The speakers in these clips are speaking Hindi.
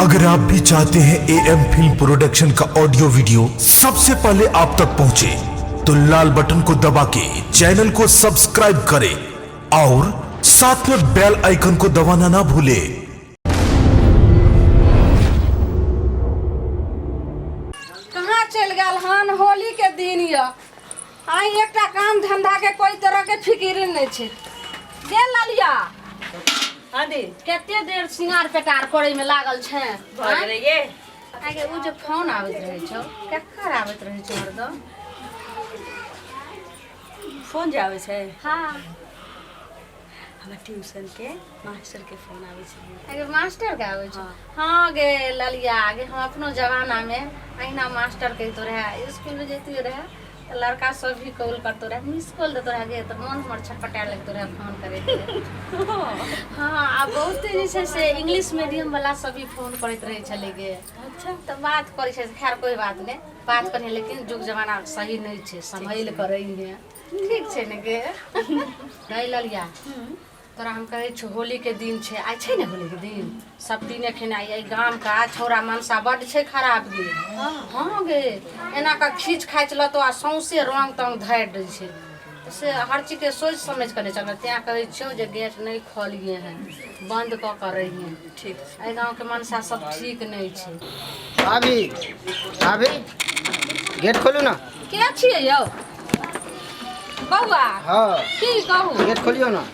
अगर आप भी चाहते हैं एएम फिल्म प्रोडक्शन का ऑडियो वीडियो सबसे पहले आप तक पहुंचे, तो लाल बटन को दबा के चैनल को सब्सक्राइब करें और साथ में बेल आइकन को दबाना ना भूले। कहाँ चल गया हन? होली के दिन या आई एकटा काम धंधा के कोई तरह के फिक्र नहीं छे। गेल लालिया हादी केते देर सिंगार पेटार करे में लागल छे। भाग रे ये आगे उ जे फोन आवत रहे छौ, केकर आवत रहे छौ हरदम? फोन जावे छे। हां, हमरा ट्यूशन के मास्टर के फोन आवे छे। आगे मास्टर के आवे छौ? हां गे लालिया, आगे हम अपनो जमाना में अहिना मास्टर के तो रहे, स्कूल में जेती रहे लड़का सब भी कॉल करतो रहे, मिस कॉल देतो रहे गे तो मन हमर छटपटा लगतो रहे फोन करे के। हां, अब बहुत जैसे से इंग्लिश मीडियम वाला सभी फोन करत रहे चले गे। अच्छा, तो बात करे छे, खैर कोई बात नहीं, बात करे, लेकिन जुग जमाना सही नहीं छे, संभल करे है। ठीक छे ने गे? नहीं ललिया, तोरा हम कहे छो होली के दिन छे, आइ छे ने होली के दिन, सब दिने खेना आई गाम का छोरा मनसा बड छे खराब गे। हां गे, एना का खींच खाच ल तो सौंसे रंग तंग धैर दै छे, से हर चीज के सोच समझ कर चल। त्या कहे छो जे गेट नहीं खोलिए हैं, बंद क कर रही। ठीक, ए गांव के मनसा सब ठीक नहीं छे। भाभी भाभी गेट खोलू ना। के छिए यौ बौआ? हाँ की कहू? गेट खोलियो ना।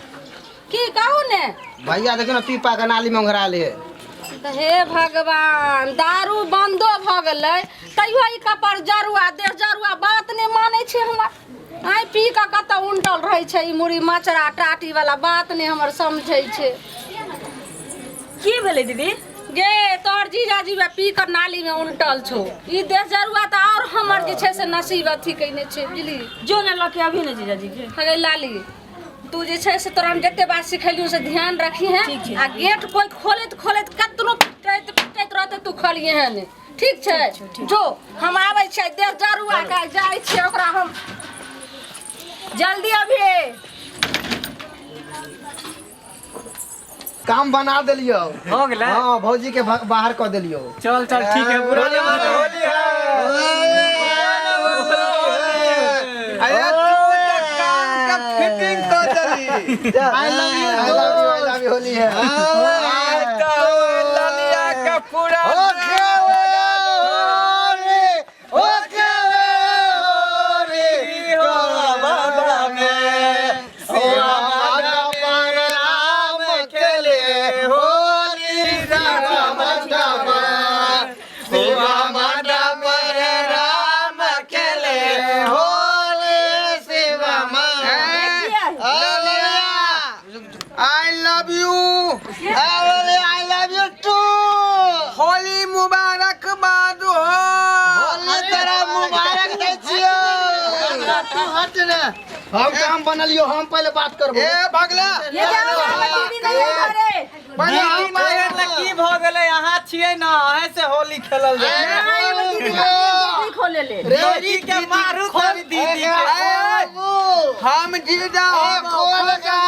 की कहू ने? भैया देखो ना पीपा के नाली में उंघरा ले। हे भगवान, दारू बंदो भ गेलै तैयो ई कपर जरुआ देह जरुआ बात नहीं माने छे हमर। आई पी का कत उंटल रहे छे, ई मुड़ी मचरा टाटी वाला बात नहीं हमर समझै छे। की भेले दीदी? गे तोर जीजाजी बा पी कर नाली में उंटल छो, ई देह जरुआ त और हमर जे छे से नसीब अथी कइने छे, बुझली? जो न लके अभी न जीजाजी के हगे लाली, तू जे छे से तोरा हम जते बात सिखैलियो से ध्यान रखी है। आ गेट कोई खोलत कतनो पिटैत रहते तू खोलिए है ने। ठीक छे? जो हम आबै छै देह जरुआ का जाय छै, ओकरा हम जल्दी अभी काम बना देलियो। हो गेलै? हाँ, भौजी के बाहर कर देलियो। चल चल ठीक है, बुरा नहीं मानो। होली है। अरे काम का फिटिंग कर देली। I love you, I love you Holi है। आज तो ललिया का पूरा ओके ओके होली हो बाबा में सिया पर राम खेले होली राम राम सिया पर राम खेले Holi Shiva I love you, I love you too. Holi मुबारक बाद हो। होली तेरा मुबारक दै छियो। तू हट ने, हम काम बनलियो, हम पहले बात करबो। ए भगला ये जाओ दीदी नहीं करे। पहले हम मारन ला की भ गेलै, अहाँ छियै न, अहे से होली खेलल जाय। दीदी खोले ले दीदी के मारू तोरी दीदी के। हम जीजा हम खोल जा।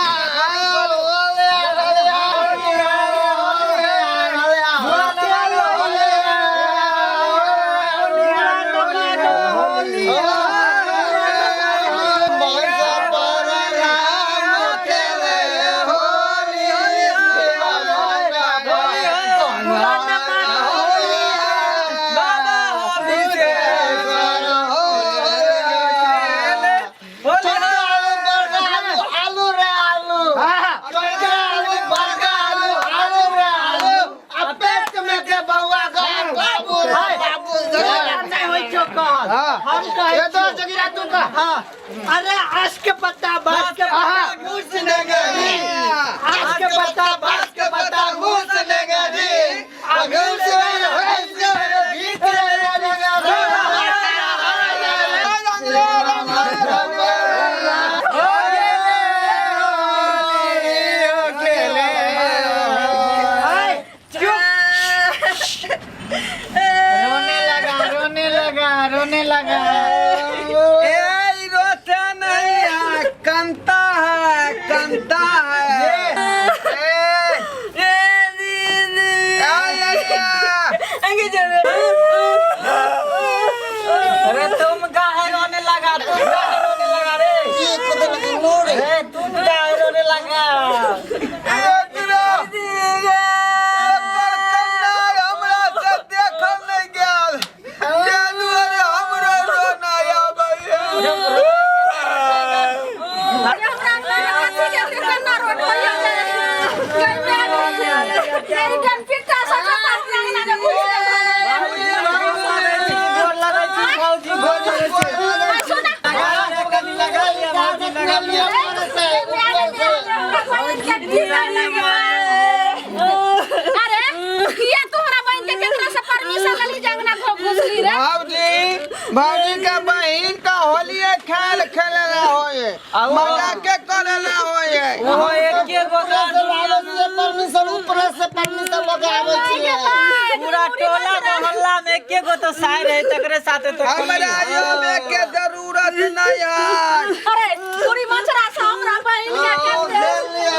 अरे आश के पत्ता बास के पत्ता घूस नगरी, आश के पत्ता बास के पत्ता घूस नगरी, घूस गीत रोने लगा। रोता नहीं है, कंता है, कंता है। ये दीदी भाजी का बहन का होली खेल खेलेला होए मजा के करेला होए वो एक के गो परमिशन ऊपर से परमिशन लगा आवे छिए पूरा टोला मोहल्ला में के गो तो शायर है तकरे साथे तो हमरा यो में के जरूरत नहीं है। अरे पूरी मछरा से हमरा बहन के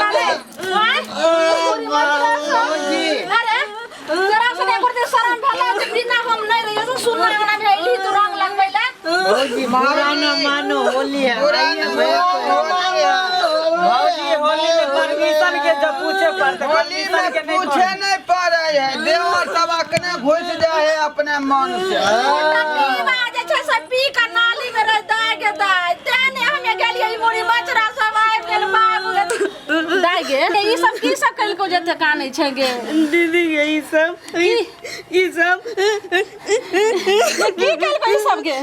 अरे पूरी मछरा से अरे जरा से नहीं करते शरण भला बिना हम नहीं रहिए तो सुनना वाला भेली तो रंग लगवेला भौजी पुराना मानो होली है भौजी होली में परमिशन के जब पूछे पड़ते होली में पूछे नहीं पड़े है देवर सब अपने घुस जाए अपने मन से बाजे छै सब पी का नाली में रह दाय के दाय तेने हमें गेलिए मोरी मछरा सब आइ गेल बाबू दाय गे ई सब की सब कल को जते कानै छै गे दीदी ये ई सब की कल को ई सब गे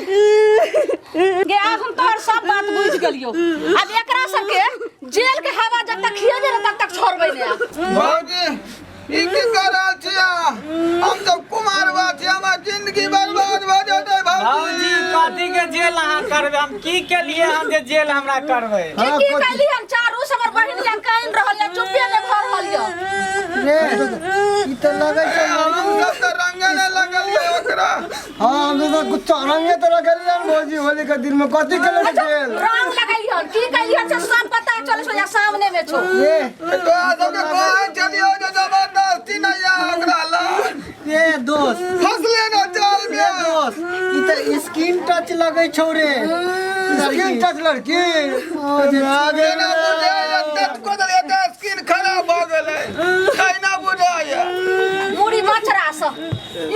गे अब हम तोहर सब बात बुझ गेलियो अब एकरा सब के जेल के हवा जब तक खिएबे न तब तक छोड़बै ने भौजी ई की करल छिया हम सब कुमारवा छी हमर जिंदगी बर्बाद भ जेतै भौजी कथी के जेल अहाँ करबे हम की के लिए हम जे जेल हमरा करबे की कहली हम चारू से हमर बहिन जन काइन रहल या चुप्पे में भर रहल या ई तो लगे छै हम सब तो रंगे ने लगल है ओकरा हां हम तो कुछ रंगे तो लगल है भौजी होली के दिन में कथी के ले गेल रंग लगलियन की कहलियन से सब पता चले सो या सामने में छो ये तो आ सब के कहे चलियो जे जबरदस्ती नहीं है ओकरा ला ये दोस्त फसले न जाल में दोस्त ई तो स्किन टच लगे छौ रे स्किन टच लड़की आगे ना बुझे तत को दले त स्किन खराब भ गेलै काई ना बुझाय मुड़ी मछरा से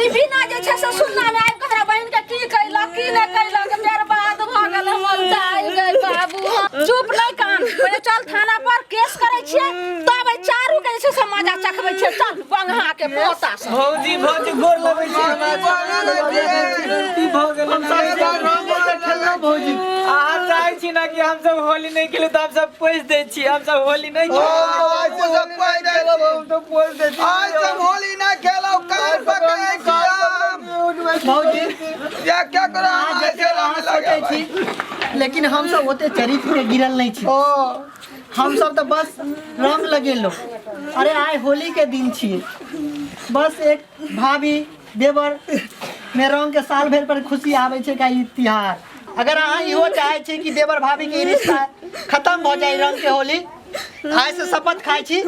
ई बिना जे छै से सुनना में आइब कतरा बहिन के की कहला की नहीं कहला के मेर बात भ गेल हमर दाई गई बाबू चुप नहीं कान पहले चल थाना पर केस करे छिए तब चारू के छै से मजा चखबै छै चल बंगहा के पोता से भौजी गोर लगे छी गलती भ गेल हम सब रंग खेलना भौजी अहाँ चाहै छी ना कि हम सब होली नहीं खेलू तो हम सब पैस दे छी हम सब होली नहीं खेलू सब पाई दे तो बोल दे आज सब होली ना खेलो काल पकड़े किया भौजी या क्या करो आज खेल हम सोचे छी लेकिन हम सब होते चरित्र में गिरल नहीं छी हम सब तो बस रंग लगेलो अरे आय होली के दिन छी बस एक भाभी देवर में रंग के साल भर पर खुशी आवे छे का ई त्योहार अगर अहाँ इहो चाहे छी कि देवर भाभी के रिश्ता खत्म हो जाए रंग के होली आज से शपथ खाई छी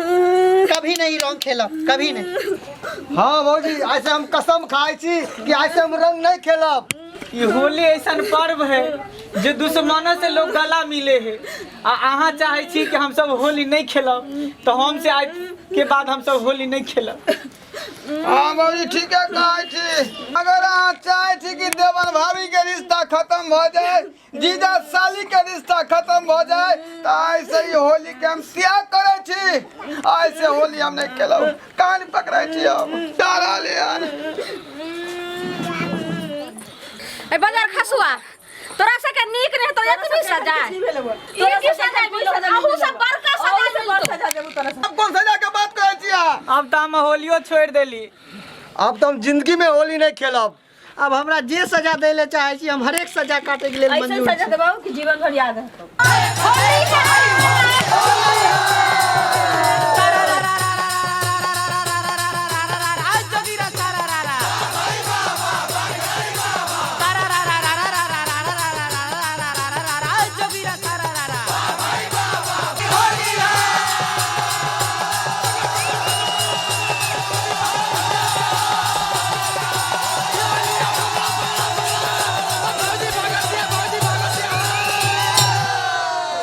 कभी नहीं रंग खेलब कभी नहीं हाँ भौजी ऐसे हम कसम खाई छी कि ऐसे हम रंग नहीं खेलब ये होली ऐसा पर्व है जो दुश्मनों से लोग गला मिले है अहाँ चाहे छी कि हम सब होली नहीं खेलब तो हम से आज के बाद हम सब होली नहीं खेलब हाँ बाबूजी ठीक है कहे छी अगर आप चाहे छी कि देवर भाभी के रिश्ता खत्म हो जाए जीजा साली के रिश्ता खत्म हो जाए तो ऐसे ही होली के हम त्याग करे छी ऐसे होली हम नहीं खेलब कान पकड़े छी हम तारा ले ए बाजार खसुआ तोरा से के नीक नहीं तो एतनी सजा तोरा की सजा मिलो अहू सब बड़का सजा देबू तोरा से अब कौन सजा के बात करे छी अब तो हम होलियो छोड़ देली अब तो हम जिंदगी में होली नहीं खेलब अब हमरा जे सजा देले चाहे छी हम हर एक सजा काटे के लिए मंजूर सजा देबो कि जीवन भर याद है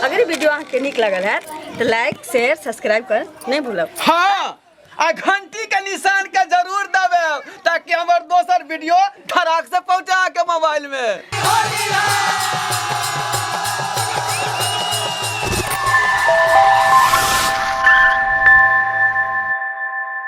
अगर वीडियो आपके निक लगल है तो लाइक शेयर सब्सक्राइब कर नहीं भूलब हाँ आ घंटी के निशान के जरूर दबे ताकि हमार दोसर वीडियो धड़ाक से पहुंचा के मोबाइल में